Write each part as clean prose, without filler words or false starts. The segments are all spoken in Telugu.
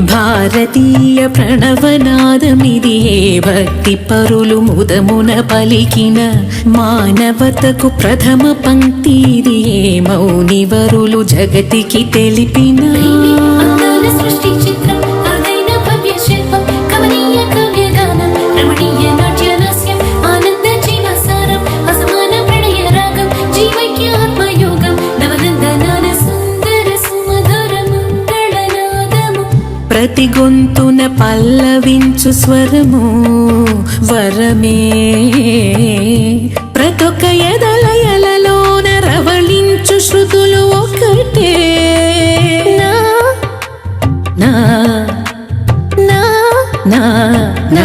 భారతీయ ప్రణవనాదమిదియే భక్తి పరులు ముదమున పలికిన మానవతకు ప్రథమ పంక్తిదియే మౌనివరులు జగతికి తెలిపిన సృష్టి చిత్రం అదైన భవ్య శిల్పం కమనీయ కావ్యగానం రమణీయ నాట్యలాస్యం ఆనంద జీవసారం అసమాన ప్రణయ రాగం జీవైక్య ఆత్మయోగం నవనందనాన సుందర సుమధుర మంగళనాదము ప్రతి గొంతున పల్లవించు స్వరము వరమే ప్రతొక్క ఎదలయలలోన రవళించు శృతులు ఒకటే నా నా నా నా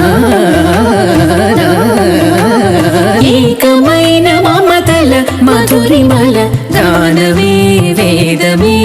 ఏకమైన మమతల మధురిమల గానమే వేదమే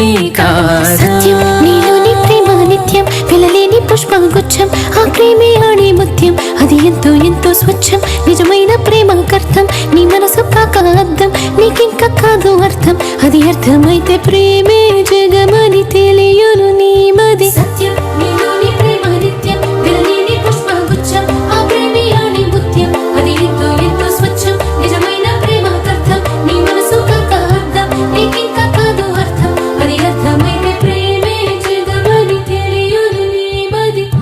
సత్యం నీలోని ప్రేమ నిత్యం పిలలేని పుష్పగుచ్చం ఆ ప్రేమే ఆడే ముత్యం అది ఎంతో ఎంతో స్వచ్ఛం నిజమైన ప్రేమకర్థం నీ మనసు కాక అర్థం నీకింక కాదు అర్థం అది అర్థమైతే ప్రేమే జగమని తెలియను నీ మది సత్యం నీలోని ప్రేమ నిత్యం పిలలేని పుష్పగుచ్చం ఆ ప్రేమే ఆడే ముత్యం అది ఎంతో ఎంతో స్వచ్ఛం నిజమైన ప్రేమకర్థం నీ మనసు కాక అర్థం నీకింక కాదు అర్థం అది అర్థమైతే ప్రేమే జగమని తెలియను నీ మది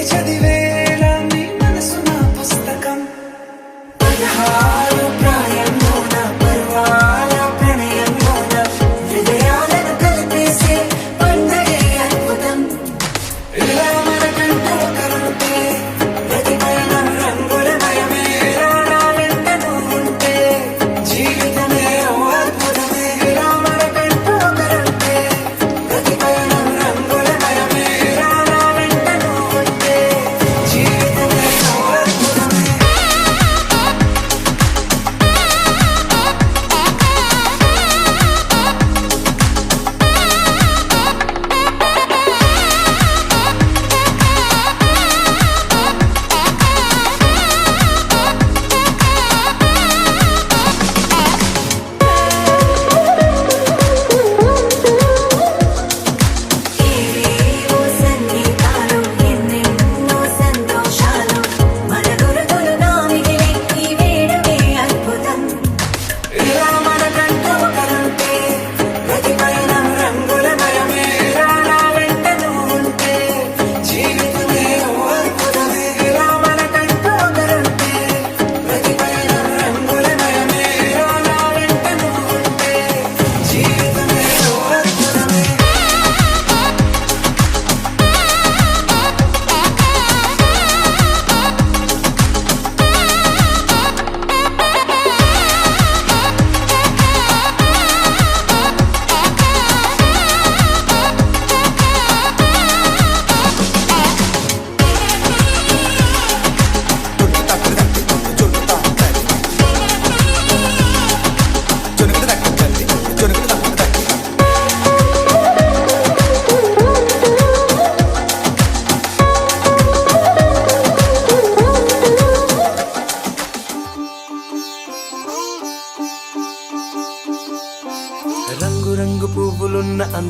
చదివేలా నీ మనసు నా పుస్తకం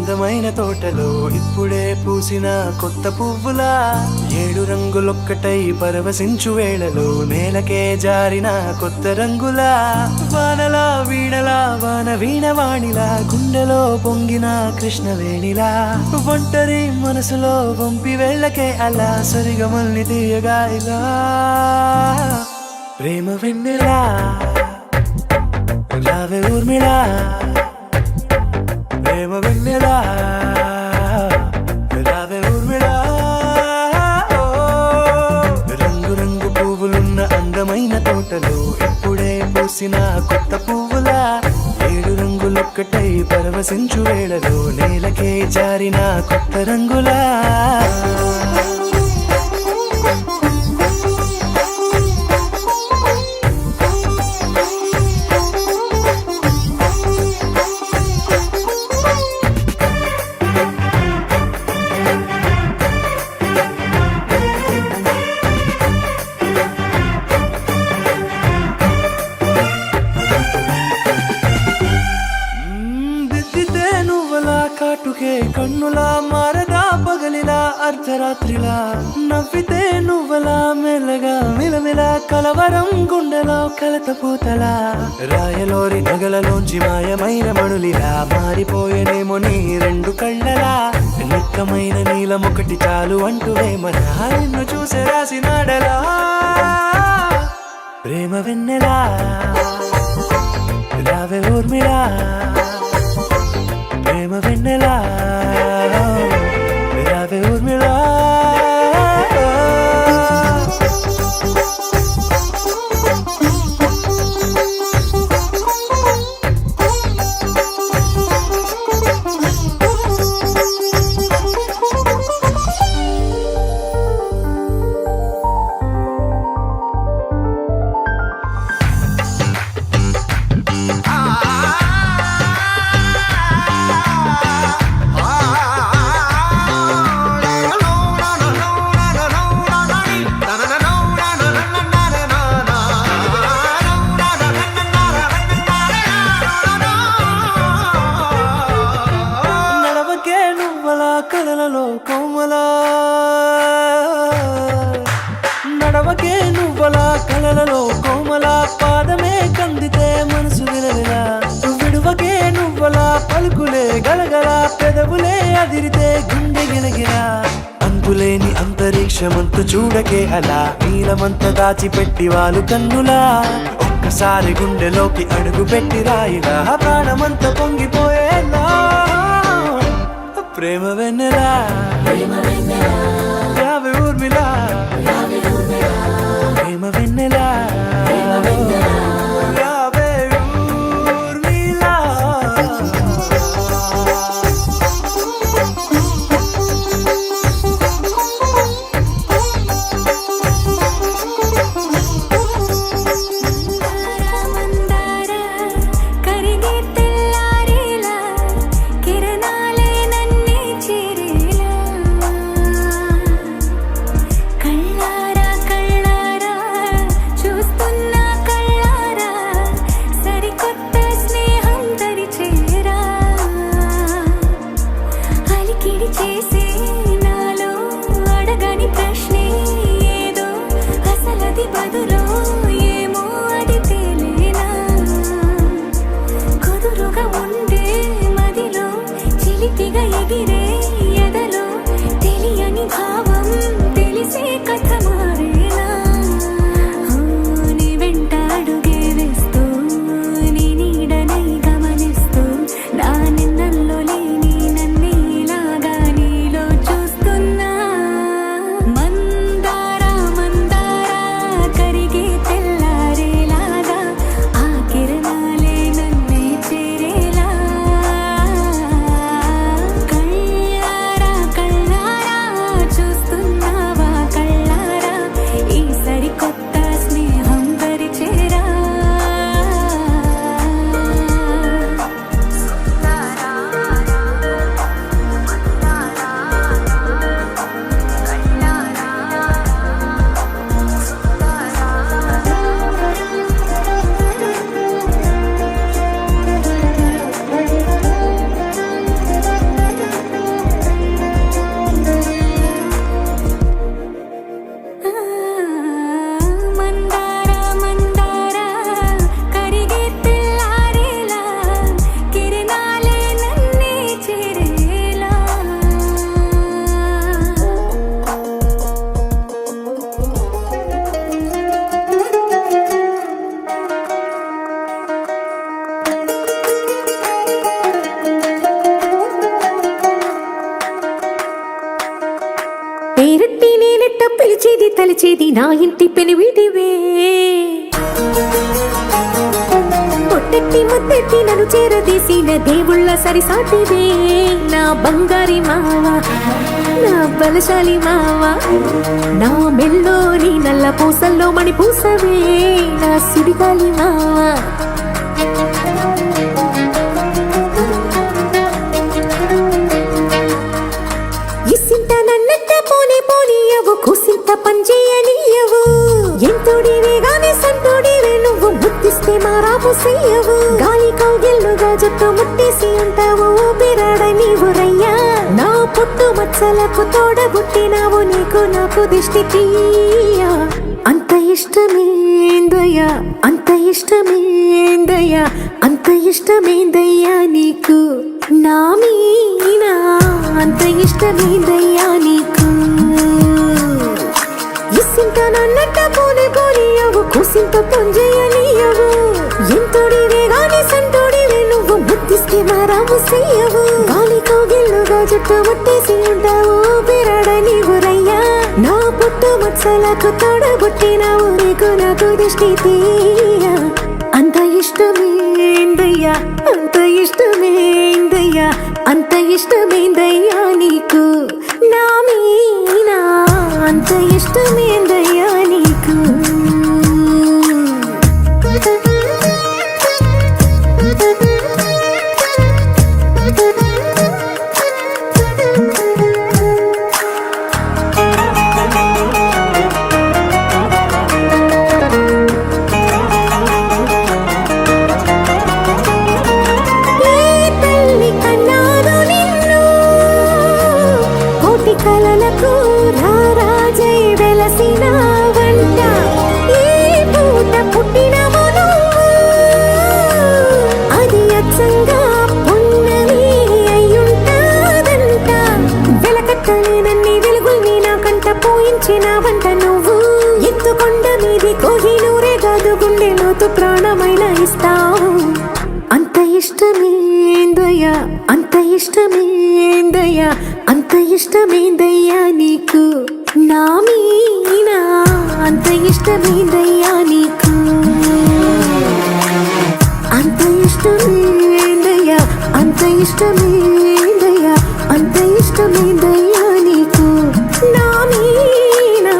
అందమైన తోటలో ఇప్పుడే పూసిన కొత్త పువ్వులా 7 రంగులొక్కటై పరవశించు వేళలో నేలకే జారిన కొత్త రంగులా వానలా వీణలా వాన వీణవాణిలా గుండెలో పొంగిన కృష్ణవేణిలా ఒంటరి మనసులో వంపి వెళ్ళకే అలా సరిగమల్ని తీయగా ఇలా ప్రేమ వెన్నెలా రావే ఊర్మిళా ప్రేమ వెన్నెలా రావే ఊర్మిళా రంగు రంగు పువ్వులున్న అందమైన తోటలో ఇప్పుడే పూసిన కొత్త పువ్వులా 7 రంగులొక్కటై పరవశించు వేళలో నేలకే జారిన కొత్త రంగులా దిద్దితే నువ్వలా కాటుకే కన్నులా మారదా పగలిలా అర్ధరాత్రిలా నవ్వితే నువ్వలా మెల్లగా మిలమిలా కలవరం గుండెలో కలత పూతలా రాయలోరి నగలలోంచి మాయమైన మణులిలా మారిపోయేనేమో నీ 2 కళ్ళలా నిక్కమైన నీలమొకటి చాలు అంటూ వేమనా నిన్ను చూసే రాసినాడలా ప్రేమ వెన్నెలా రావే ఊర్మిళా ప్రేమ వెన్నెలా రావే ఊర్మిళా కలలలో కోమలా నడవకే నువ్వలా కలలలో కోమలా పాదమే కందితే మనసు విలవిలా విడువకే నువ్వలా పలుకులే గలగల పెదవులే అదిరితే గుండె గిలగిలా అంతులేని అంతరిక్షమంత చూడకే అలా నీలమంత దాచిపెట్టి వాళ్ళు కన్నులా ఒక్కసారి గుండెలోకి అడుగు పెట్టి రాయిలా ప్రాణమంత పొంగిపోయేలా ప్రేమ వెన్నెలా రావే ఊర్మిళా ప్రేమ వెన్నెలా రావే ఊర్మిళా పిలిచేది నా ఇంటి పెనివిటివే పొట్టెట్టి ముద్దెట్టి నన్ను చేరదీసిన దేవుళ్ళ సరిసాటివే నా బంగారి మావా నా బలశాలి మావా నా మెల్లోని నల్ల పూసల్లో మణి పూసవే నా సుడిగాలి మావా ఇసింత నన్నట్ట పోనీ పోనీయవు కుసింత పంచేయనీయవు ఎంతోడివే గాని సంతోడివే నువ్వు ముద్దిస్తే మారాపు చెయ్యవు గాలి కౌగిల్లుగా జుట్టు ముట్టేసి ఉంటావు ఊపిరాడ నీవు రయ్యా నా పుట్టు మచ్చలకు తోడబుట్టినావు నీకు నాకు దిష్టి తీయా అంత ఇష్టమేందయ్యా అంత ఇష్టమేందయ్యా అంత ఇష్టమేందయ్యా నీకు నా మీనా అంత ఇష్టమేందయ్యా నీకు ఇసింత నన్నట్ట పోనీ పోనీయవు కుసింత పొంజేయనీయవు ఎంతోడివే గాని సంతోడివే నువ్వు బుద్ధిస్తే మారాము చెయ్యవు గాలి కౌగిల్లుగా జుట్టు ముట్టేసి ఉంటావు ఊపిరాడ నీవు రయ్యా నా పుట్టు మచ్చలకు తోడబుట్టినావు నీకు నాకు దిష్టి తీయా అంత ఇష్టమేందయ్యా అంత ఇష్టమేందయ్యా అంత ఇష్టమేందయ్యా నీకు నా మీనా అంత ఇష్టమేందయ్యా నీకు కలలకు రారాజై వెలసిన వంట ఈ పూట పుట్టినవు నువ్వు అది అచ్చంగా పున్నమి అయ్యుంటాదంట వెలకట్టలేనన్ని వెలుగుల్ని నా కంట పోయించిన వంట నువ్వు ఎత్తుకొండ మీది కోహినూరే కాదు గుండె లోతు ప్రాణమైన ఇస్తావు అంత ఇష్టమేందయ్యా అంత ఇష్టమేందయ్యా అంత ఇష్టమేందయ్యా నీకు నా మీనా అంత ఇష్టమేందయ్యా నీకు అంత ఇష్టమేందయ్యా అంత ఇష్టమేందయ్యా అంత ఇష్టమేందయ్యా నీకు నా మీనా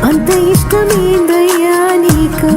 అంత ఇష్టమేందయ్యా నీకు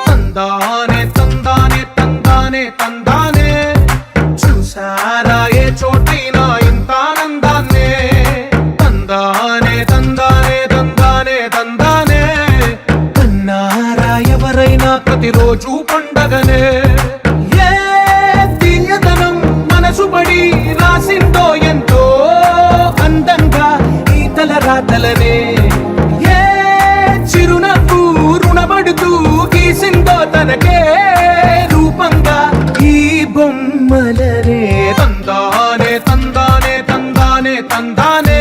తందానే తందానే తందానే తందానే చూసారా ఏ చోటైనా ఇంత ఆనందాన్నే తందానే తందానే తందానే తందానే కన్నారా ఎవరైనా ప్రతిరోజు పండగనే ఏ తీయదనం మనసు పడి రాసిందో ఎంతో అందంగా ఈ తలరాతలనే ఏ చిరునవ్వు రుణపడుతూ గీసిందో తనకే రూపంగా ఈ బొమ్మలనే తందానే తందానే తందానే తందానే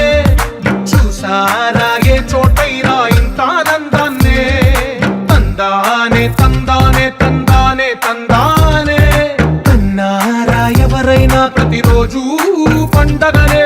చూసారా ఏ చోటైనా ఇంత ఆనందాన్నే తందానే తందానే తందానే తందానే కన్నారా ఎవరైనా ప్రతిరోజు పండగనే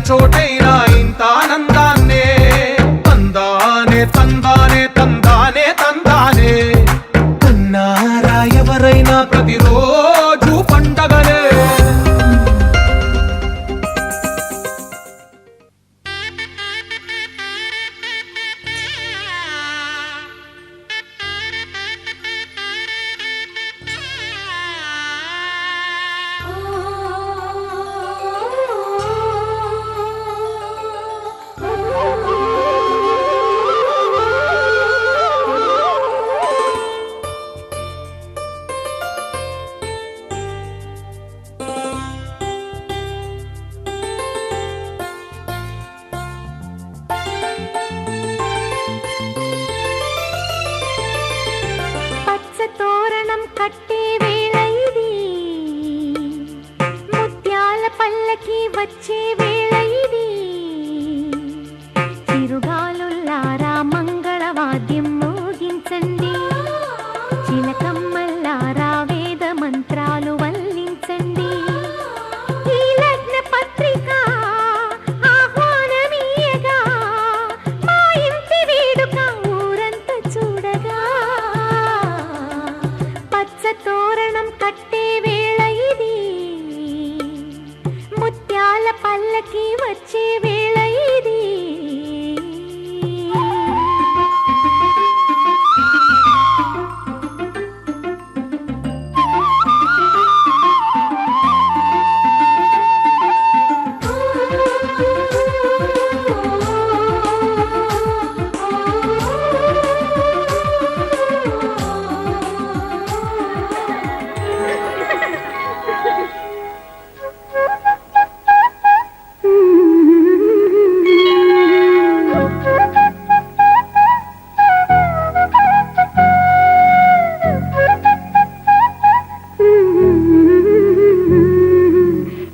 చోటైనా ఇంత ఆనందాన్నే తందానే తందానే తందానే తందానే కన్నారా ఎవరైనా ప్రతిరోజు పండగనే కట్టే వేళ ఇది ముత్యాల పల్లకి వచ్చే వేళ ఇది చిరుగాలుల్లారా మంగళవాద్యం మోగించండి చిలకమ్మల్లారా వేద మంత్రాలు వల్లించండి ఈ లగ్న పత్రిక ఆహ్వానమీయగా మా ఇంటి వేడుక ఊరంతా చూడగా తోరణం కట్టే వేళ ఇది ముత్యాల పల్లకి వచ్చే వేళ ఇది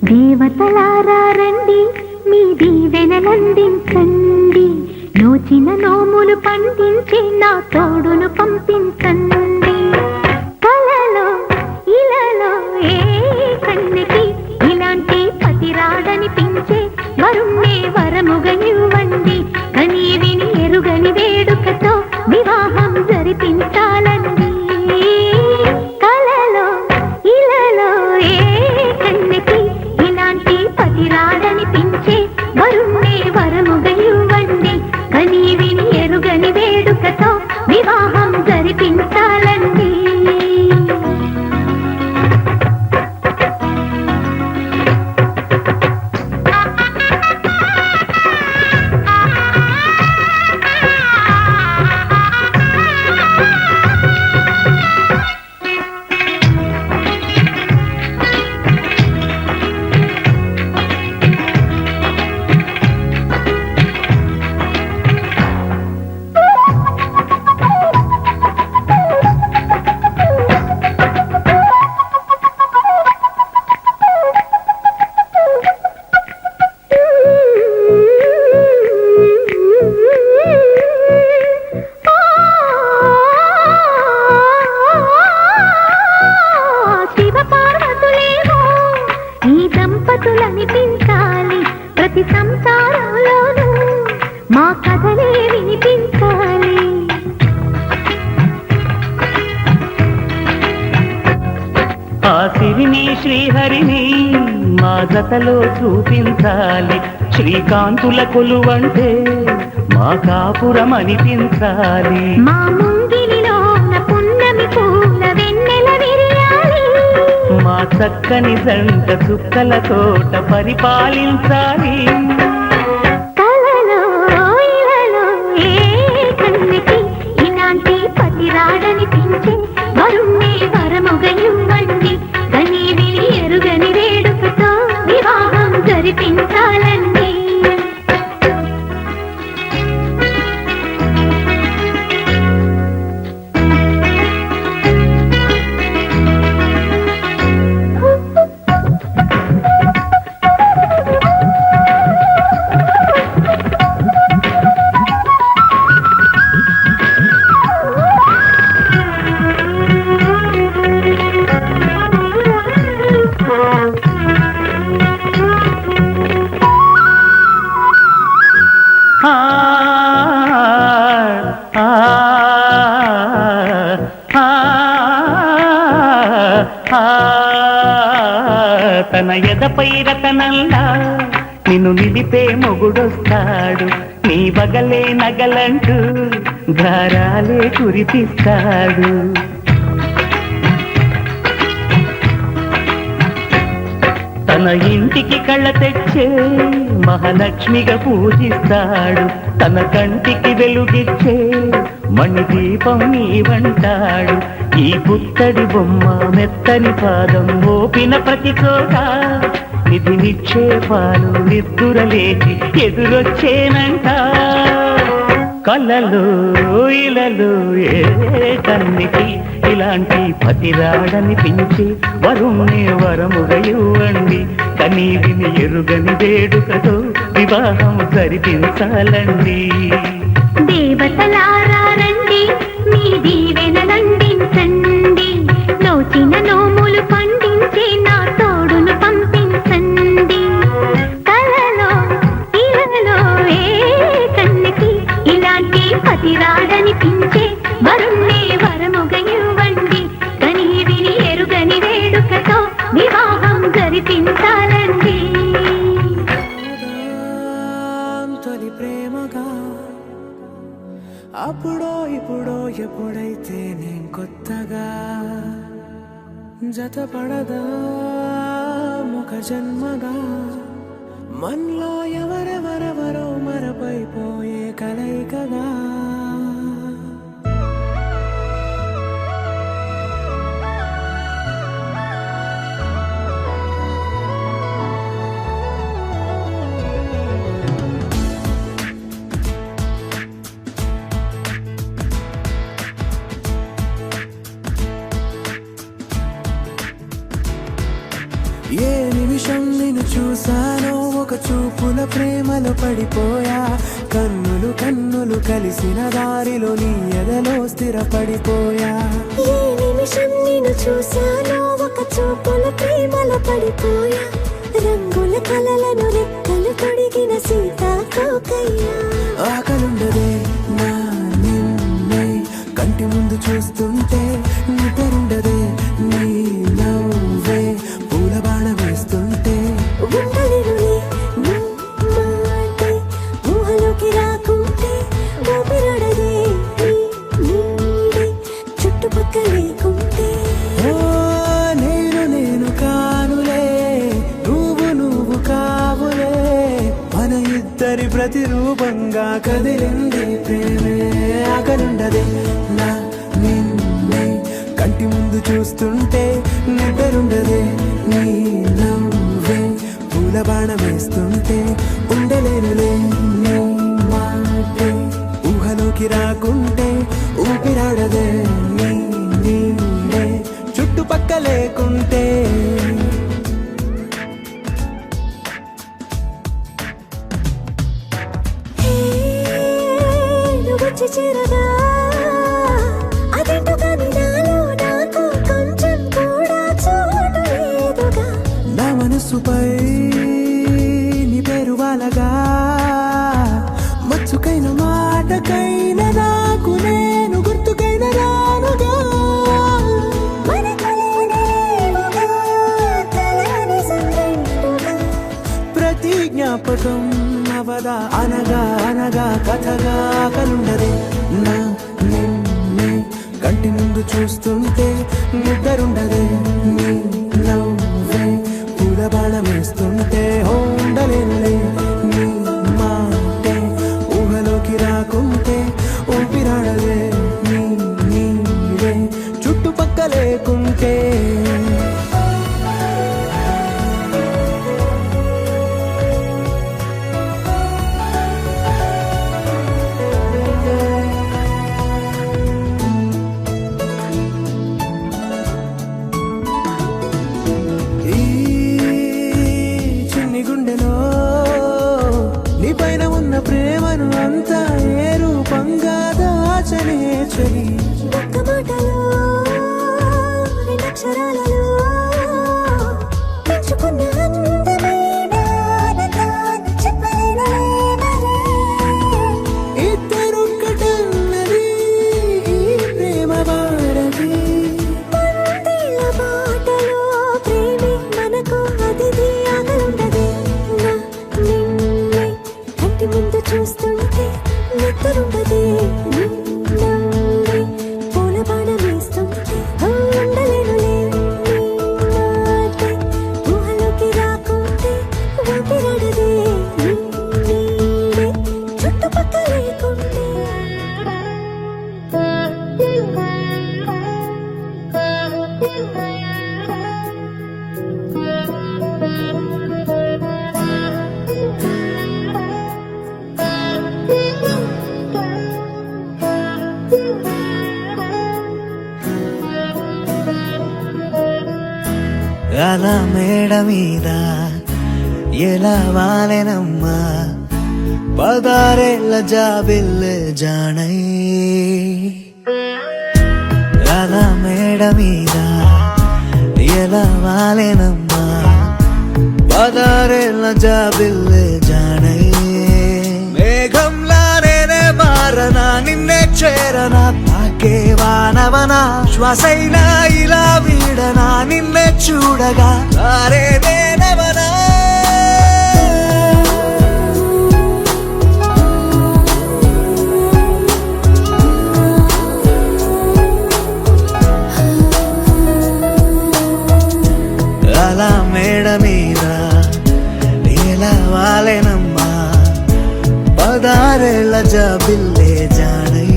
దేవతలారా రండి మీ దీవెనలందించండి నోచిన నోములు పండించి నా తోడును పంపించండి కలలో ఇలలో ఏ కన్నెకి ఇలాంటి పతిరాడనిపించే వరుణ్ణే వరముగా ఇవ్వండి కని విని ఎరుగని వేడుకతో వివాహం జరిపించాలండి కలలో ఇలలో ఏ కన్నెకి ఇలాంటి పతిరాడనిపించే వరుణ్ణే వరముగా ఇవ్వండి కని విని ఎరుగని వేడుకతో వివాహం జరిపించాలండి దంపతులనిపించాలి ప్రతి సంసారంలోనూ మా కథలే వినిపించాలి ఆ సిరిని శ్రీహరిని మా జతలో చూపించాలి శ్రీకాంతుల కొలువంటే మా కాపురం అనిపించాలి మా ముంగిలిలో పున్నమి పూల వెన్నెల విరియాలి మా చక్కని జంట చుక్కల తోట పరిపాలించాలి కలలో ఇలలో ఏ కన్నెకి ఇలాంటి పతిరాడనిపించే వరుణ్ణే వరముగా ఇవ్వండి కని విని ఎరుగని వేడుకతో వివాహం జరిపించాలండి తన ఎదపై రతనంలా నిన్ను నిలిపే మొగుడొస్తాడు, నీ బగలే నగలంటూ ధారాలే కురిపిస్తాడు. తన ఇంటికి కళ్ళ తెచ్చే మహాలక్ష్మిగా పూజిస్తాడు, తన కంటికి వెలుగిచ్చే మణిదీపం నీవంటాడు. ఈ పుత్తడి బొమ్మ మెత్తని పాదం మోపిన ప్రతి చోట నిధి నిక్షేపాలు నిద్దురలేచి ఎదురొచ్చేనంట. కళ్ళలో ఇలలో ఏ కన్నికి ఇలాంటి పతిరాడనిపించి వరుణ్ణి వరముగా ఇవ్వండి, కనీవిని ఎరుగని వేడుకతో వివాహం జరిపించాలండి. దేవతలారా రండి, మీ దీవెనలందించండి, నోచిన నోములు పండించే నా తోడును పంపించండి. కలలో ఇలలో ఏ కన్నికి ఇలాంటి పతిరాడనిపించే వరుణ్ణి వరముగా ఇవ్వండి, కనీవిని ఎరుగని వేడుకతో వివాహం జరిపించాలండి. తొలి ప్రేమగా అప్పుడో ఇప్పుడో ఎప్పుడైతే నేను కొత్తగా జతపడదా ముఖ జన్మగా మనలో ఎవరెవరెవరో మరపైపోయే కలయికగా. ఏ నిమిషం నిన్ను చూసానో ఒక చూపుల ప్రేమలో పడిపోయా, కన్నులు కన్నులు కలిసిన దారిలో నీ ఎదలో స్థిరపడిపోయా. ఏ నిమిషం నిన్ను చూసానో ఒక చూపుల ప్రేమలో పడిపోయా, రంగుల కలలను రెక్కలు తొడిగిన సీతాకోకయ్యా. ఆకలుండదే నా నిన్నే కంటి ముందు చూస్తుంటే, నిద్రుండదే నీ నవ్వే పూల బాణ వేస్తుంటే, ఉండలేనులే నీ మాటే ఊహలోకి రాకుంటే, ఊపిరాడదే నీ నీడే చుట్టుపక్కల లేకుంటే. ఓ నేను నేను కానులే నువ్వు నువ్వు కావులే, మన ఇద్దరి ప్రతిరూపంగా కదిలింది ప్రేమే. ఆకలుండదే నా నిన్నే కంటి ముందు చూస్తుంటే, నిద్రుండదే నీ నవ్వే పూల బాణ వేస్తుంటే, ఉండలేనులే నీ మాటే ఊహలోకి రాకుంటే, ఊపిరాడదే నీ నీడే చుట్టుపక్క లేకుంటే. నువ్వొచ్చి చేరగా అదేంటో కానీ నాలో నాకు కొంచెం కూడా చోటు లేదుగా. నా మనసుపై నీ పేరు వాలగా, మచ్చుకైన మాటకైన నాకు నేను గుర్తుకైన రానుగా. మన కలవడేవుగా, కలని సంగంటుగా. ప్రతి జ్ఞాపకం అవదా అనగా అనగా కథగా. కలుండదే నా నిన్నే కంటి ముందు చూస్తుంటే, నిద్రుండదే నీ నవ్వే పూల బాణ వేస్తుంటే, ఉండలేనులే నీ మాటే ఊహలోకి రాకుంటే, ఊపిరాడదే నీ నీడే చుట్టుపక్క లేకుంటే. ఈ చిన్ని గుండెలో నీ పైన ఉన్న ప్రేమను అంతా ఏ రూపంగా దాచనే చలి. ఒక్క మాటలో రెండక్షరాలలో పెంచుకున్న అందమైన ఆనందాన్ని చెప్పలేనులే మరి. ఇద్దరొక్కటన్నది ఈ ప్రేమ వారది. పందిళ్ళ బాటలో ప్రేమే మనకు అతిథి చూస్తుంటే నిద్రుండదే నాడే పూల బాణం వేస్తుంటే ఉండలేనులే నీ మాటే ఊహలోకి రాకుంటే ఊపిరాడదే నీడే చుట్టుపక్కల లేకుంటే అలా మేడ మీద ఎలా వాలెనమ్మా పదారేళ్ళ జాబిల్లు జానై అలా మేడ మీద ఎలా వాలెనమ్మా పదారేళ్ళ జాబిల్లు జానై మేఘంలా నేనే మారనా నిన్నే చేరనా తాకే వానవనా శ్వాసైనా ఇలా వీడనా నిన్నే చూడగా తారేదేనవనా అలా మేడ మీద ఎలా వాలెనమ్మా పదారేళ్ళ జాబిల్లే జానై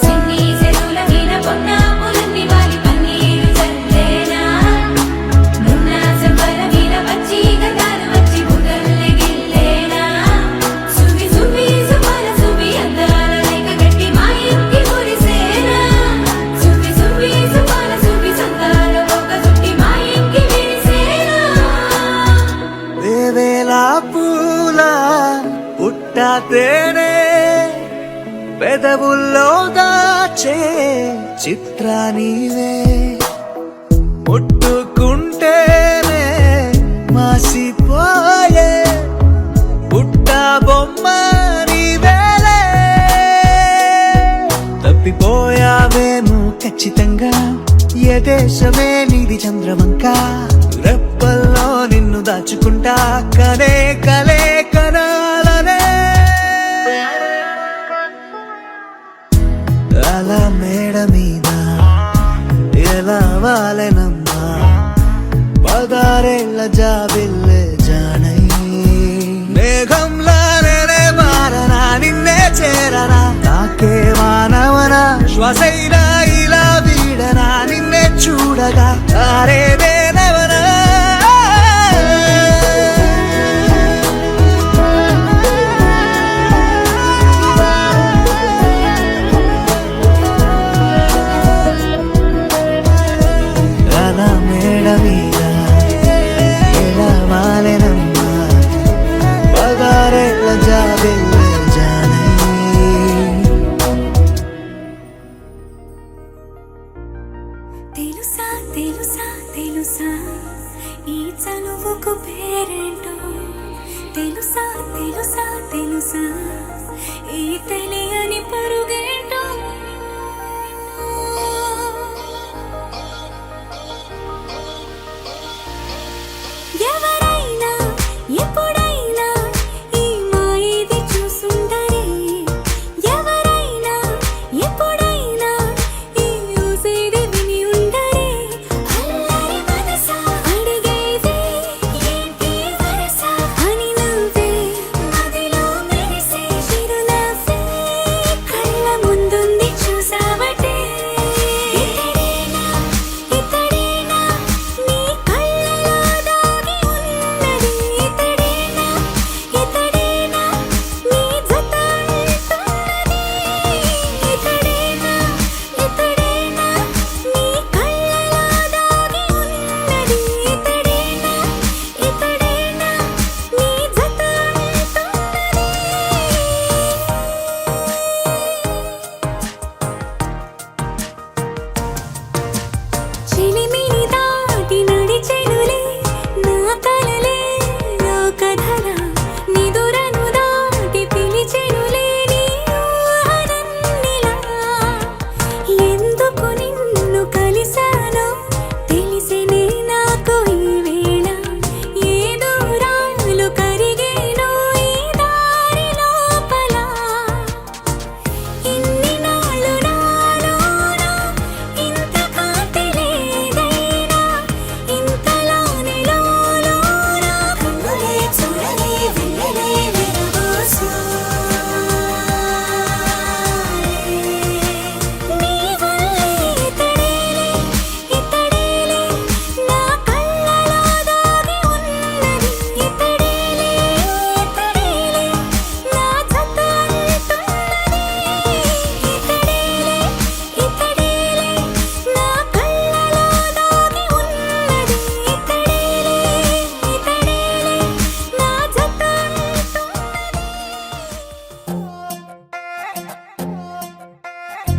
సిన్ని చెరువుల మీద పొన్నాపులన్నీ వాలి పన్నీరు చల్లేనా నున్న చెంపల మీద పచ్చి గంధాలు వచ్చి బుగ్గల్ని గిల్లేనా సువి సువి సుమల సువి అందాల రేఖ గట్టి మా ఇంటి మురిసేనా సువి సువి సుమల సువి సందాల ఒక చుట్టి మా ఇంటి విరిసేనా వేవేలా పూల పుట్టాతేనే పెదవుల్లో దాచే చిత్ర నీవే ముట్టుకుంటేనే మాసిపోయే పుట్ట బొమ్మ నీవేలే తప్పిపోయావేమో ఖచ్చితంగా ఏ దేశమే నీది చంద్రవంక రెప్పల్లో నిన్ను దాచుకుంటా కనే కలే కనాలనే అలా మేడ మీద ఎలా వాలెనమ్మా పదారేళ్ళ జాబిల్లే జానై మేఘంలా నేనే మారనా నిన్నే చేరనా తాకే వానవనా శ్వాసైనా ఇలా వీడనా నిన్నే చూడగా తారేదేనవనా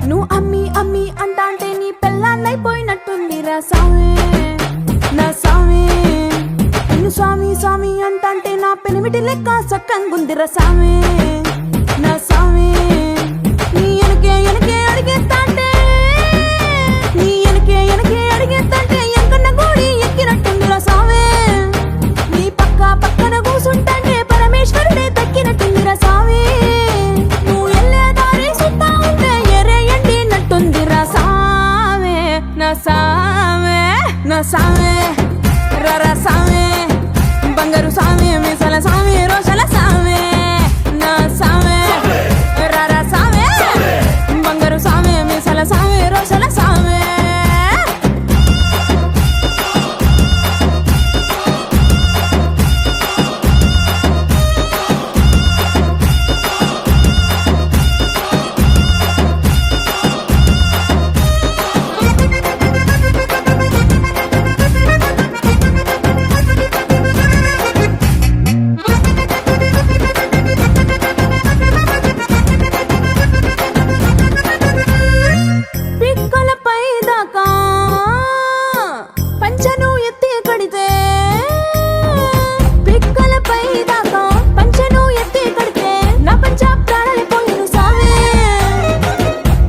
నువ్వు అమ్మి అమ్మి అంటాంటే నీ పెళ్ళాన్నైపోయినట్టుంది రా సామి నా సామి నిన్ను స్వామి స్వామి అంటాంటే నా పెనిమిటి లెక్క సక్కంగుందిరా సామి నా సామి నీ ఎనకే ఎనకే అడిగేస్తాంటే నీ ఎనకే ఎనకే అడిగేస్తాంటే ఎంకన్న గోడి ఎక్కినట్టుందిరా సామి నీ పక్క పక్కన కూసుంటాంటే పరమేశ్వరుడే తక్కినట్టుందిరా సామి నువ్వు ఎల్లే దారి సుత్తా ఉంటే ఎరే ఎండినట్టుందిరా సామి నా సామి నా సామి రర సామి బంగారు సామి మిసల సామి రోషల సామి నా సామి రర సామి బంగారు సామి మిసల సామి రోషల సామి పిక్కలపై దాకా పంచను ఎత్తి కడితే పిక్కలపై దాకా పంచను ఎత్తి కడితే నా పంచ ప్రాణాలు పోయిను సామే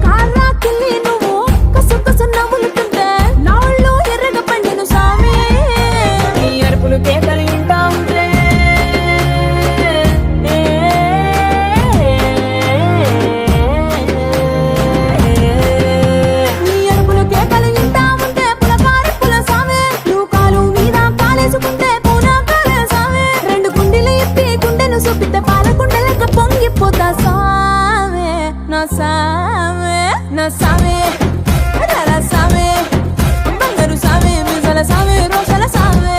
కారాకిల్లి నువ్వు కసు కసు నవ్వులుతుంటే నా ఒళ్ళు ఎర్రగా పండిను సామే నీ అరుపులు కేకలు ఇంటా ఉంటే నీ అరుపులు కేకలు ఇంటా ఉంటే పులకారి పుల సామే నువ్వు కాలు మీద కాలేసుకుంటే పూనా కాలే సామే రెండు గుండెలు ఇప్పి గుండెను చూపితే పాల గుండెలక పొంగిపోతా సామే నా సామే నా సామే రర సామే బంగారు సామే మిసల సామే రోషల సామే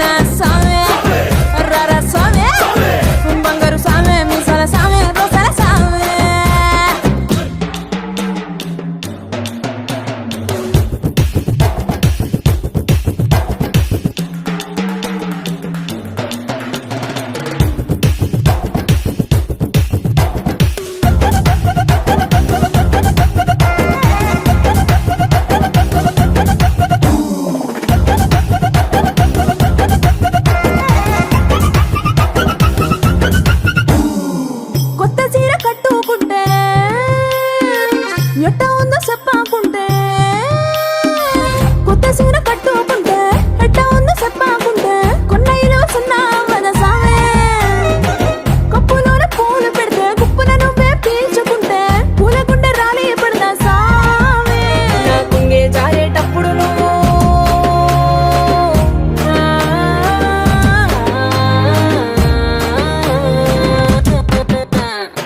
నా సామే రర సామే బంగారు సామే మిసల సామే రోషల సామే కొత్త చీర కట్టుకుంటే ఎట్ట ఉందో చెప్పాకుంటే కొత్త చీర కట్టుకుంటే ఎట్ట ఉందో చెప్పాకుంటే కొన్నైలో సున్నా వద సామే కప్పులోన పూలు పెడితే గుప్పున నువ్వే పీల్చుకుంటే పూల గుండె రాలి పడదా సామే నా కుంగే జారేటప్పుడు నువ్వు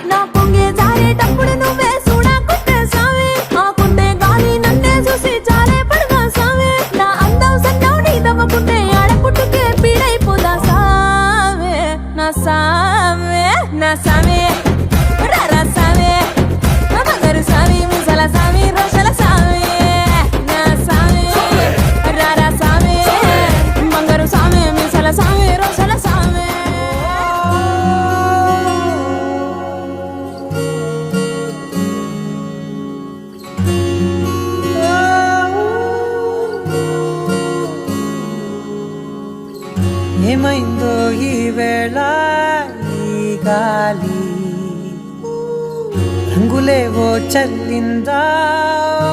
నా పొంగే జారేటప్పుడు నువ్వే చూడకుంటే సామి ఆకుంటే గాలి నన్నే చూసి జారే పడగా సామి నా అందం సన్నం నీ దవ్వకుంటే ఆడపుట్టుకే పీడైపోదా సామి నా సామి నా సామి రర సామి బంగారు సామి ముసల సామి రోషల సామి నా సామి రర సామి బంగారు సామి ముసల సామి రోషల సామి ఏమైందో ఈ వేళ ఈ గాలి రంగులేవో చల్లిందా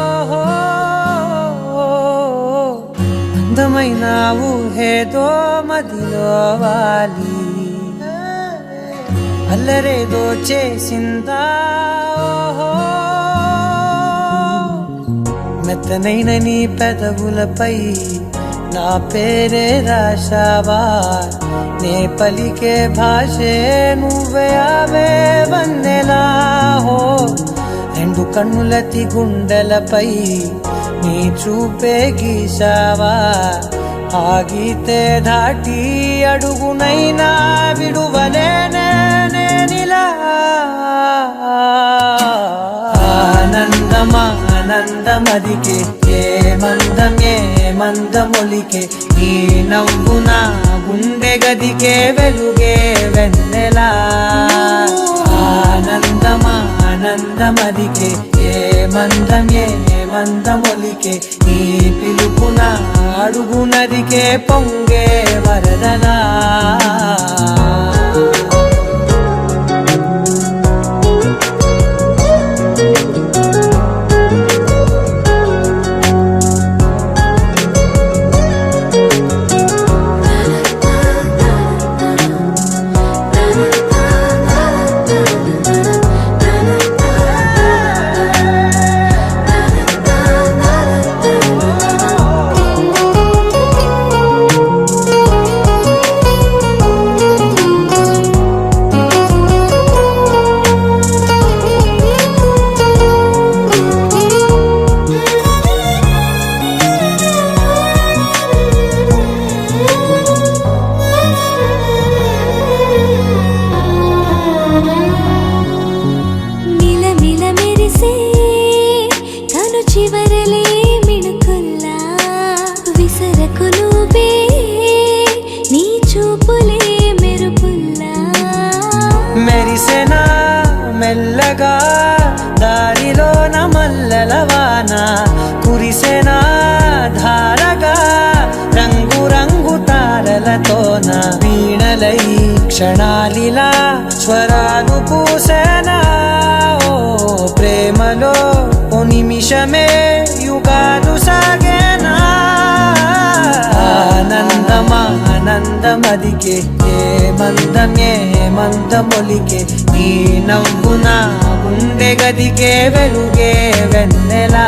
ఓహో, అందమైన ఊహేదో మదిలో వాలి అల్లరేదో చేసిందా ఓహో, మెత్తనైన నీ పెదవులపై నా పేరే రాశావా నే పలికే భాషే నువ్వే అవే వన్నెలా హో రెండు కన్నులతి గుండెలపై నీ చూపే గీశావా ఆగితే దాటి అడుగునైనా విడువలేనే నేనిలా ఆనందమా ఆనందమదికే ఏ మందమొలికే ఈ నవ్వున గుండె గదికే వెలుగే వెన్నెలా ఆనందమా ఆనందమదికే ఏ మందమొలికే ఈ పిలుపున అడుగు నదికే పొంగే వరదలా మెరిసెనా మెల్లగా దారిలోన మల్లెలవాన కురిసెనా ధారగా రంగు రంగు తారలతోన వీణలై క్షణాలిలా స్వరాలు పూసెనా ఓ ప్రేమలో ఓ నిమిషమే యుగాలు సాగేనా ఆనందమదికే ఏ మందమొలికే నీ నవ్వున గుండె గదికే వెలుగే వెన్నెలా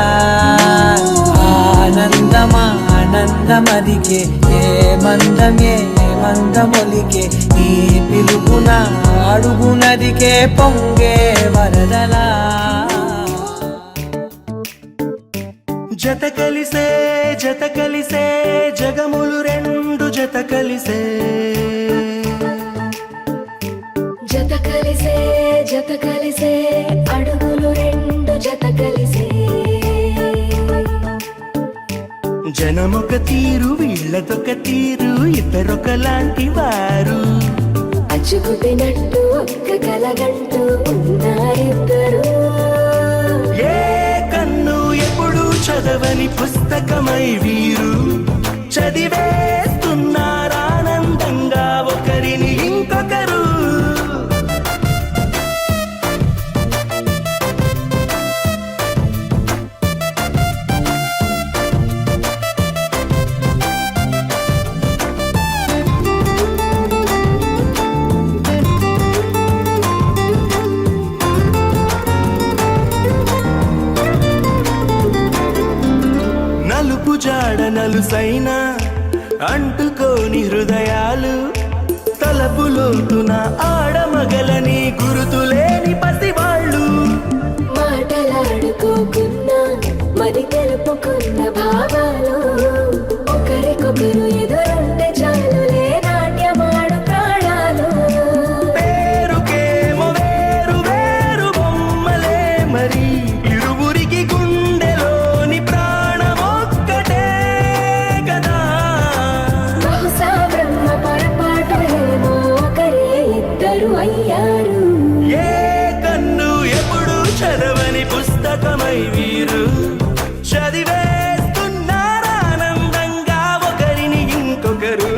ఆనందమదికే ఏ మందమొలికే నీ పిలుపున అడుగు నదికే పొంగే వరదలా జత కలిసే జగములు రెండు జత కలిసే అడుగులు రెండు జత కలిసే జనమొక తీరు వీళ్ళదొక తీరు ఇద్దరొకలాంటి వారు అచ్చుకుతినట్టు ఒక్క కలగంటూ ఉన్నారిద్దరు ఏ కన్ను ఎప్పుడు చదవని పుస్తకమై వీరు చదివేస్తున్నారానందంగా ఒకరిని ఇంకొకరు నలుపు జాడ నలుసైన అంటుకోని హృదయాలు తలపులోతున ఆడమగలని గురుతులేని పసివాళ్ళు మాటలాడుకోకున్నా మరి తెలుపుకున్న భావాలు ఒకరికొకరు ఎదురుంటే చాలులే నాట్యమాడు ప్రాణాలు పేరుకేమో వేరు వేరు బొమ్మలే మరి ఇరువురికి గుండెలోని ప్రాణమొక్కటే కదా బహుశా బ్రహ్మ పొరపాటులేమో ఒకరే ఇద్దరు అయ్యారు ఏ కన్ను ఎప్పుడు చదవని పుస్తకమై వీరు చదివేస్తున్నారానందంగా ఒకరిని ఇంకొకరు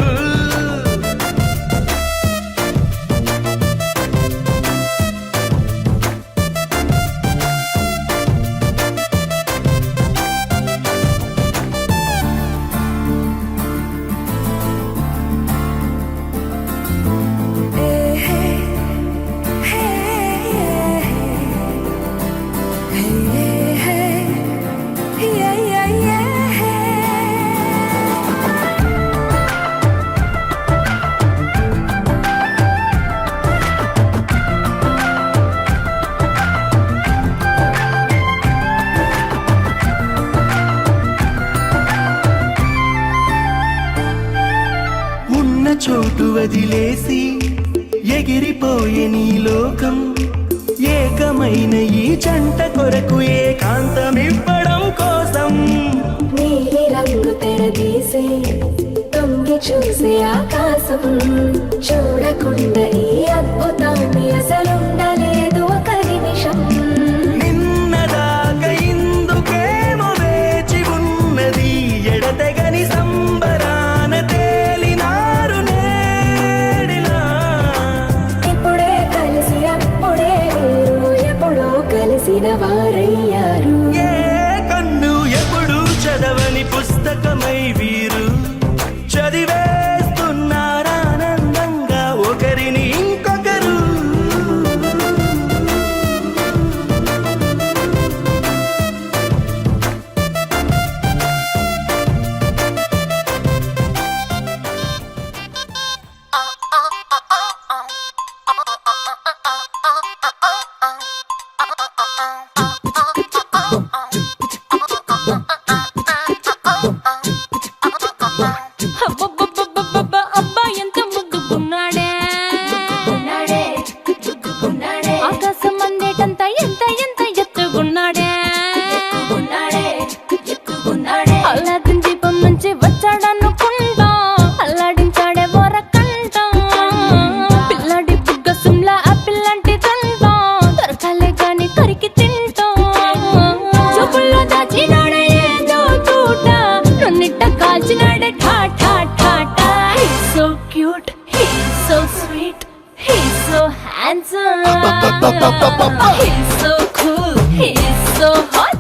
ఉన్న చోటు వదిలేసి ఎగిరిపోయే నీ లోకం ఏకమైన ఈ జంట కొరకు ఏకాంతమివ్వడం కోసం నీలి రంగు తెరదీసే తొంగి చూసే ఆకాశం చూడకుండా ఈ అద్భుతాన్ని అసలుండలేదు ఒక నిమిషం నిన్నదాకా తెలివైన వారయ్యారు. ఏ కన్ను ఎప్పుడు చదవని పుస్తకమై వీరు చదివేస్తున్నారానందంగా ఒకరిని ఇంకొకరు. అబ్బబ్బబ్బబ్బబ్బ, అబ్బా ఎంత ముద్దుకున్నాడే. ఆకాశం అందేటంత ఎంత ఎంత ఎత్తుకున్నాడే. అల్లాదిన్ దీపం నుంచి వచ్చాడనుకుంటా, అల్లాడించాడే వరకంట. పిల్లాడి బుగ్గ సిమ్లా ఆపిల్ లాంటి దంట, దొరకాలే గాని కరికి తింటా. చూపుల్లో దాచినాడే ఏదో తూట, నన్నిట్ట కాల్చినాడే ఠా ఠా ఠా ఠా. He's so cute, he's so sweet, he's so handsome. He's so cool, he's so hot,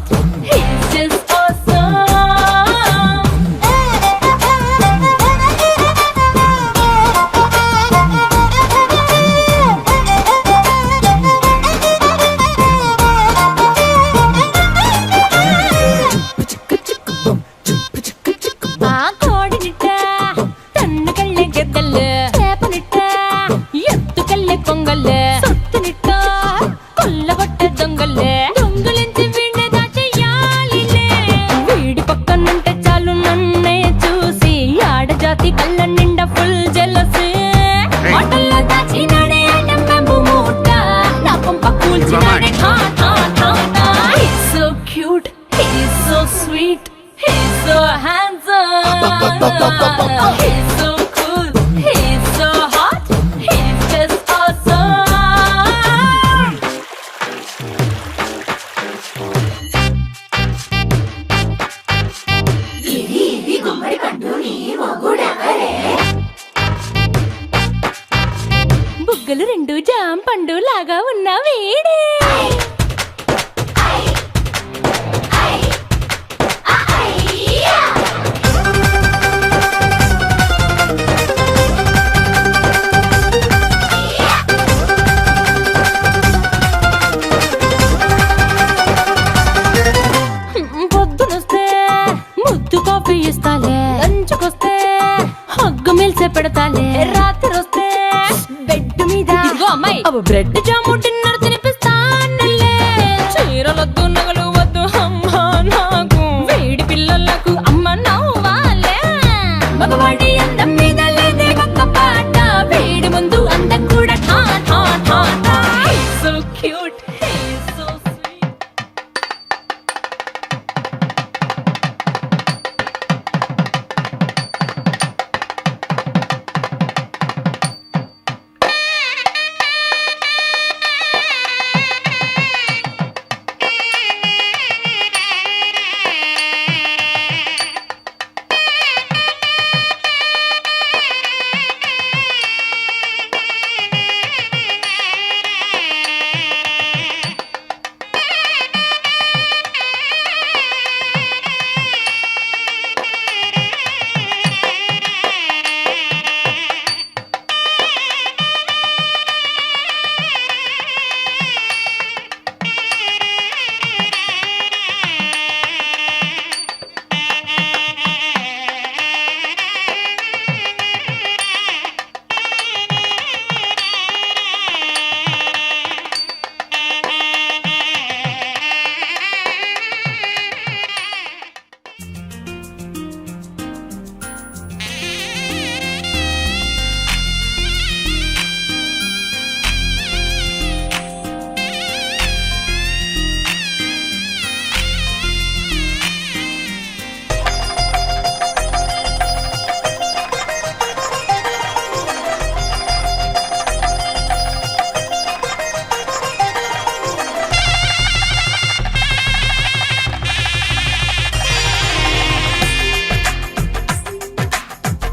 he's just awesome. ఆ కోడినిట్ట తన్ను కళ్ళే గెద్దలు, చేపనిట్ట ఎత్తు కళ్ళే కొంగల్లే, సొత్తునిట్ట కొల్లగొట్టే దొంగల్లే. దొంగలించి వీణ్ణి దాచెయ్యాలిలే, వీడి పక్కనుంటే చాలు నన్నే చూసి ఆడజాతి కళ్ళ నిండా ఫుల్ జెలసీ. మాటల్లో దాచినాడే ఐటమ్ బాంబు మూట, నా కొంప కూల్చినాడే ఠా ఠా ఠా ఠా. He's so cute, he's so sweet, he's so handsome. He's so cool, he's so hot, he's just awesome. బుగ్గలు రెండు జాం పండు లాగా ఉన్న వేడే. పొద్దునొస్తే ముద్దు కాఫీ ఇస్తాలే, లంచుకొస్తే హగ్గు మిల్సే పెడతాలే, రాత్రి వస్తే బెడ్ మీద అమ్మాయి అవి బ్రెడ్ జాము డిన్నర్ తినిపిస్తానులే. చీరలొద్దు నగలు వద్దు అమ్మా నాకు, వేడి పిల్లలకు అమ్మ నవ్వాలే. మగవాడి అందం మీద లేదే ఒక్క పాట, వేడి ముందు అందం కూడా ఠా ఠా ఠా ఠా. He's so cute, he's so sweet.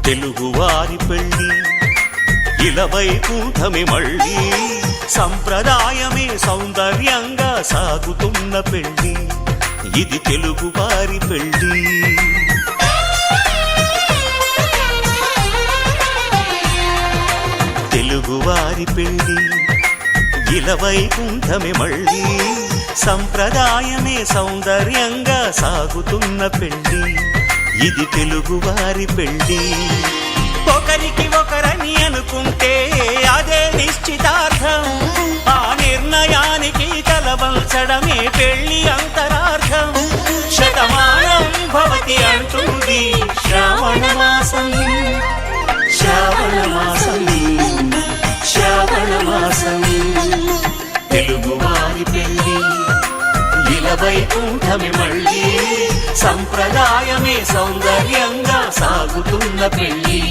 తెలుగువారి పెళ్ళి ఇలవై కూటమి మళ్ళీ సంప్రదాయమే సౌందర్యంగా సాగుతున్న పెళ్లి, ఇది తెలుగు వారి పెళ్లి. తెలుగువారి పెళ్లి ఇలవైకుంఠమే మళ్ళీ, సంప్రదాయమే సౌందర్యంగా సాగుతున్న పెళ్లి, ఇది తెలుగువారి పెళ్లి. ఒకరికి ఒకరని అనుకుంటే అదే నిశ్చితార్థం, ఆ నిర్ణయానికి తలవంచడమే పెళ్లి అంతరార్థం. శతమానం భవతి అంటుంది శ్రావణ మాసం, శ్రావణ మాసం, శ్రావణ మాసం. తెలుగువారి పెళ్లి ఇలవైకుంఠమే మళ్ళీ, సంప్రదాయమే సౌందర్యంగా సాగుతున్న పెళ్లి,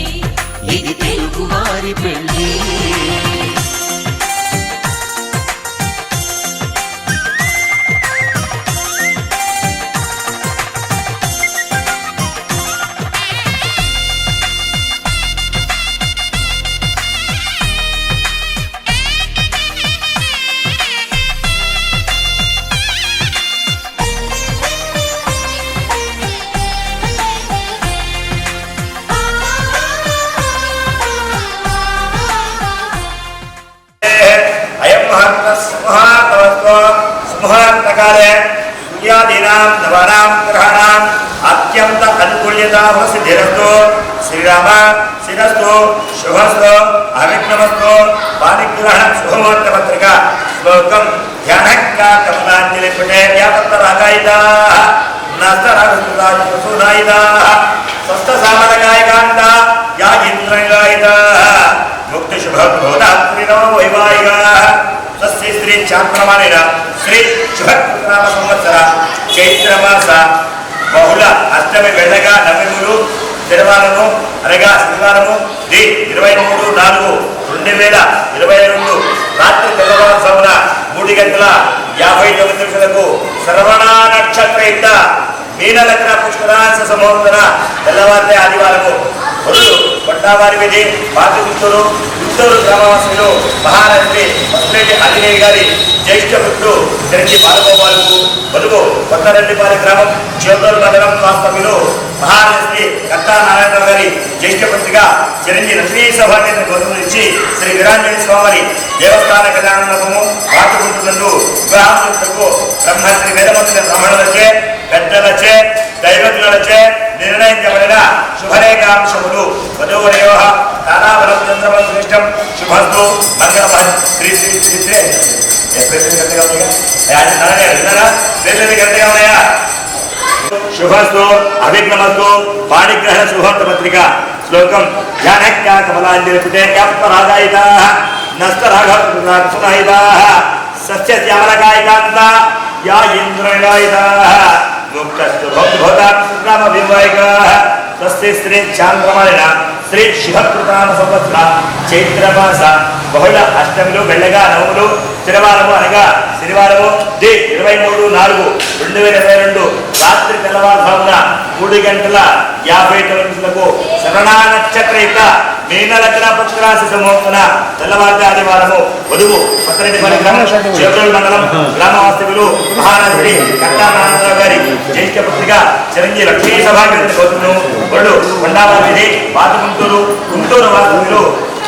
ఇది తెలుగువారి పెళ్లి. సుముహూర్తకాలే సూర్యాదీనాం నవానాం గ్రహాణాం అత్యంత అనుకూల్యతాం సిద్ధిరస్తు. శ్రీరామ శిరస్తు శుభస్తు అవిఘ్నమస్తు. పాణిగ్రహణ శుభముహూర్త పత్రిక శ్లోకం ధ్యానక్కా కమలాంజలి పుటే యాపత్తరాగాయితాః నస్తరాగసుదాయితాః స్వస్థ సామరగాయకాంత యా ఇంద్రగాయితాః ముక్తి శుభభూతాత్రినో వైవాహికాః. స్వస్తి శ్రీ చాంద్రమానేన శ్రీ శుభకృతనామ సంవత్సర చైత్రమాస బహుళ అష్టమి వెళ్ళగా నవములు శనివారము అనగా శనివారము 23/4/2022 రాత్రి తెల్లవారుజామున 3:59 శ్రవణ నక్షత్రయుక్త మీనలగ్న పుష్కరాంశ సమోత్తర తెల్లవారితే ఆదివారము వరుడు కొట్టావారి విధి పాతగుంటూరు గుంటూరు గ్రామవాసులు మహాలక్ష్మి పసులేటి ఆంజనేయ గారి జ్యేష్ఠ పుత్రుడు చిరంజీవి బాలగోపాలకు బలుగు కొత్తరెడ్డిపాలెం గ్రామం చేదూరు మండలం వాస్తవ్యులు మహాలక్ష్మి కట్టా నారాయణరావు గారి జ్యేష్ఠ పుత్రిగా చిరంజీవి లక్ష్మీ సభాన్ని గౌరవించి శ్రీ వీరాంజనేయ స్వామి దేవస్థాన కళ్యాణము పాతగుంటున్నందు వివాహములకు బ్రహ్మశ్రీ వేదమంత్రి బ్రాహ్మణులచే పెద్దలచే దైవజ్ఞులచే నిర్ణయించబడిన శుభరేఖాంశములు వధూవరయో తారాబలం చంద్రబలం శ్రేష్టం శుభస్తు మంగళ శ్రీ శ్రీ శ్రీ శ్రీ శుభస్తు అభిఘ్నమస్తు. పాణిగ్రహణ శుభోత్త పత్రిక శ్లోకం ధ్యానక్కా కమలాంజలి పుటే యాపత్తరాగాయితాః నస్తరాగసుదాయితాః సస్య శ్యామలకాయికాంత యా ఇంద్రగాయితాః ముక్తస్తు భవద్భూతాత్రామ వివాహికాః. స్వస్తి శ్రీ చాంద్రమానేన శ్రీ శుభకృతనామ సంవత్సర చైత్రమాస బహుళ అష్టమిలు వెళ్ళగా నవములు శనివారము అనగా శనివారము 23/4/2022 రాత్రి తెల్లవారుజామున 3:59 శ్రవణ నక్షత్రయుక్త మీనలగ్న పుష్కరాశి సమోత్తర తెల్లవారుజామున ఆదివారము వధువు కొత్తరెడ్డిపాలెం గ్రామం చేదూరు మండలం గ్రామవాస్తవ్యులు మహారాజుడి కట్టా నారాయణరావు గారి జ్యేష్ఠ పుత్రిగా చిరంజీవి లక్ష్మీ సభాకి కోరును వరుడు కొండావారి విధి పాతగుంటూరు గుంటూరు వాస్తవ్యులు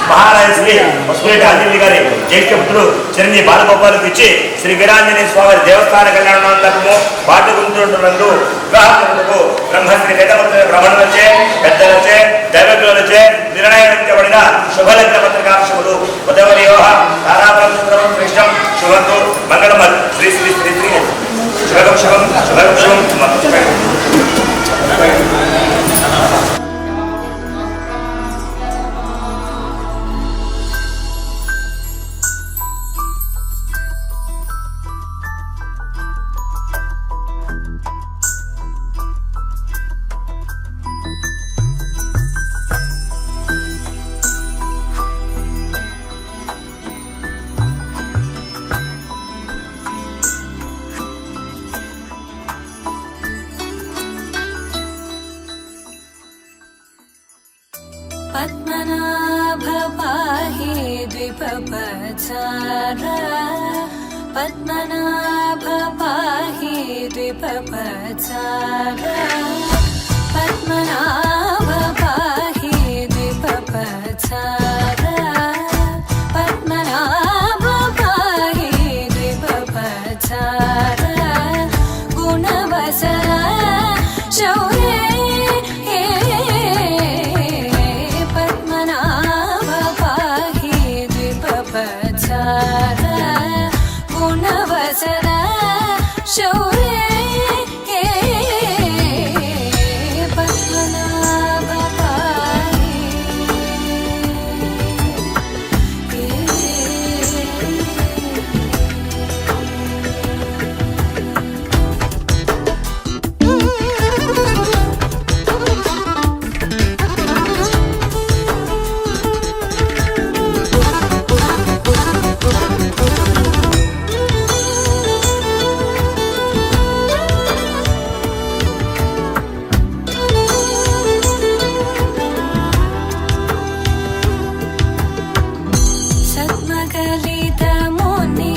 మహారాజశ్రీ పసులేటి ఆంజనేయ గారి జ్యేష్ఠ పుత్రుడు చిరంజీవి బాలగోపాలకు ఇచ్చి శ్రీ వీరాంజనేయ స్వామి దేవస్థాన కళ్యాణ మండపము పాటగుంటున్నందు వివాహములకు బ్రహ్మశ్రీ వేదమంత్రి బ్రాహ్మణులచే పెద్దలచే దైవజ్ఞులచే నిర్ణయించబడిన శుభలగ్న పత్రికాంశములు ఉదవరయో తారాబలం చంద్రబలం శ్రేష్టం శుభంతు మంగళం శ్రీ శ్రీ శ్రీ శ్రీ శుభం శుభం శుభం శుభం. पद्मनाभ पाहि द्विभुवन द्विपपचारा पद्मनाभ पाहि द्विपपचारा पद्मनाभ पाहि द्विपपचारा पद्मनाभ पाहि द्विपपचारा गुणवसरा शौर्ये पद्मनाभ पाहि द्विपपचारा गुणवसरा शौर्ये पद्मनाभ पाहि सद्मकलितमुनि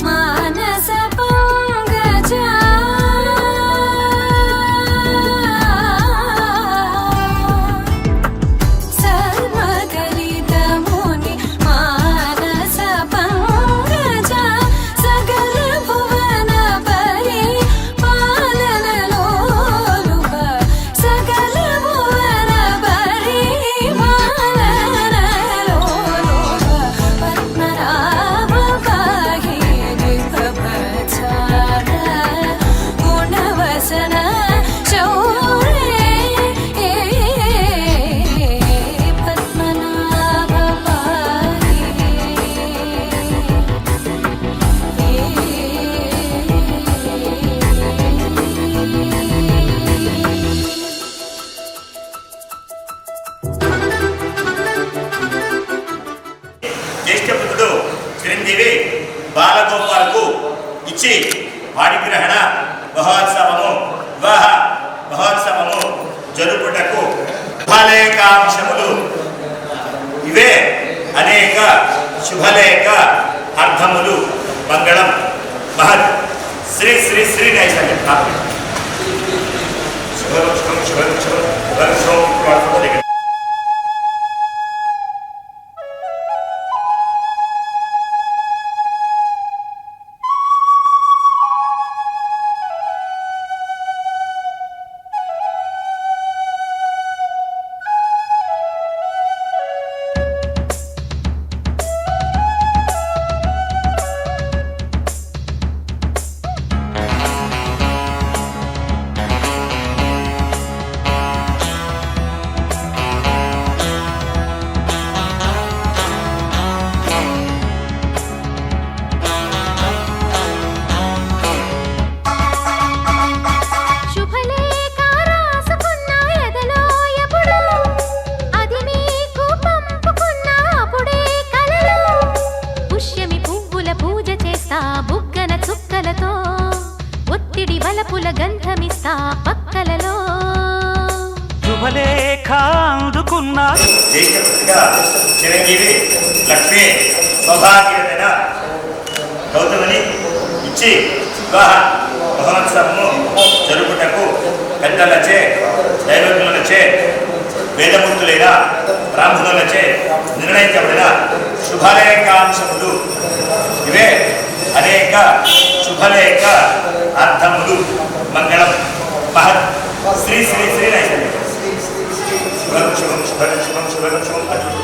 मानस पंकजा सद्मकलितमुनि मानस पंकजा सकल भुवन परि पालन लोलुप सकल भुवन परि पालन लोलुप पद्मनाभ पाहि द्विपपचारा गुणवसना शौर्ये पद्मनाभ पाहि జ్యేష్ఠపుత్రుడు చిరంజీవి బాలగోపాలకు ఇచ్చి పాణిగ్రహణ మహోత్సవము వివాహ మహోత్సవము జరుపుటకు శుభలేఖాంశములు ఇవే అనేక శుభలేఖ అర్థములు మంగళం మహత్ శ్రీ శ్రీ శ్రీ నైసర్గం శుభం శుభం శుభం శుభం శుభం శుభం శుభలేఖ రాసుకున్న ఎదలో ఎప్పుడు అది మీకు పంపుకున్న అప్పుడే కలలో పుష్యమి పువ్వుల పూజ చేస్తా బుగ్గన చుక్కలతో ఒత్తిడి వలపుల గంధమిస్తా పక్కలలో శుభలేఖ అందుకున్న జ్యేష్ఠపుత్రిగా చిరంజీవి లక్ష్మి సౌభాగ్యమైన గౌతమిని ఇచ్చి వివాహ మహోత్సవము జరుపుటకు పెద్దలచే దైవజ్ఞులచే వేదమూర్తులైన బ్రాహ్మణులచే నిర్ణయించబడిన శుభలేఖాంశములు ఇవే అనేక శుభలేఖ అర్థములు మంగళం మహత్ శ్రీ శ్రీ శ్రీ నైసర్గం శుభం శుభం శుభం శుభం శుభం శుభం అద్భుతం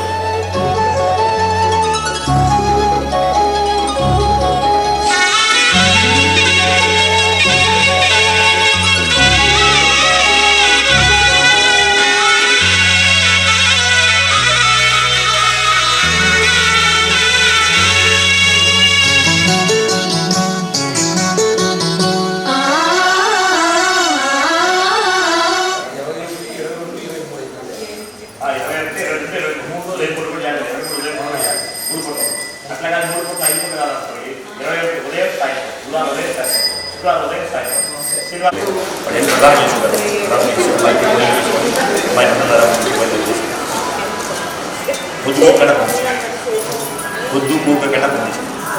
పొద్దు కూక కింద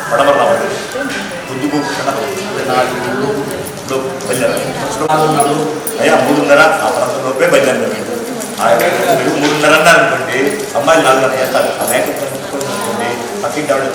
పడమర రావాలి పొద్దు కూక కింద 4 ఇప్పుడు బయలుదేరాలి అయ్యా 3:30 ఆ ప్రాంతంలోపే బయలుదేరాలి. 3:30 అన్నారనుకోండి అమ్మాయిలు 4:30 చేస్తారు. ఆ మేకప్ పక్కింటి ఆవిడ